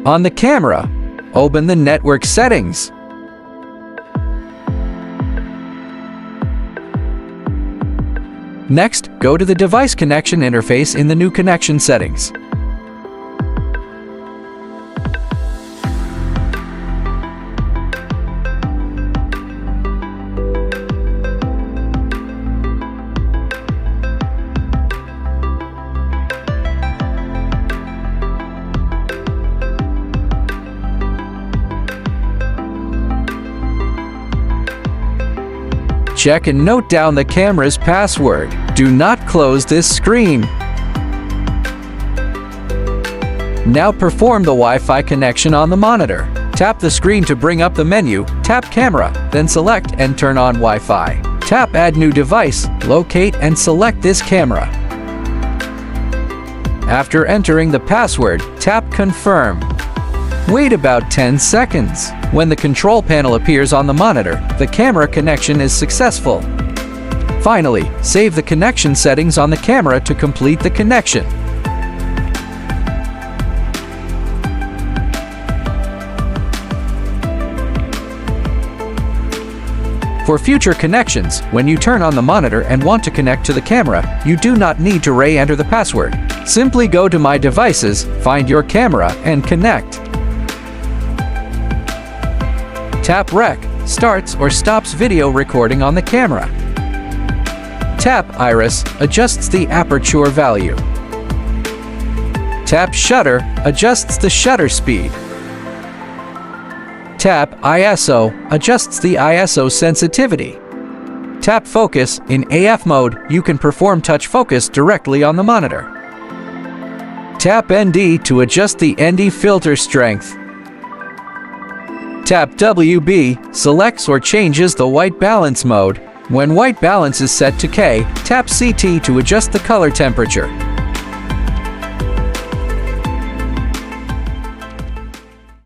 On the camera, open the network settings. Next, go to the device connection interface in the new connection settings. Check and note down the camera's password. Do not close this screen. Now perform the Wi-Fi connection on the monitor. Tap the screen to bring up the menu, tap Camera, then select and turn on Wi-Fi. Tap Add New Device, locate and select this camera. After entering the password, tap Confirm. Wait about 10 seconds. When the control panel appears on the monitor, the camera connection is successful. Finally, save the connection settings on the camera to complete the connection. For future connections, when you turn on the monitor and want to connect to the camera, you do not need to re-enter the password. Simply go to My Devices, find your camera, and connect. Tap Rec, starts or stops video recording on the camera. Tap Iris, adjusts the aperture value. Tap Shutter, adjusts the shutter speed. Tap ISO, adjusts the ISO sensitivity. Tap Focus, in AF mode, you can perform touch focus directly on the monitor. Tap ND to adjust the ND filter strength. Tap WB, selects or changes the white balance mode. When white balance is set to K, tap CT to adjust the color temperature.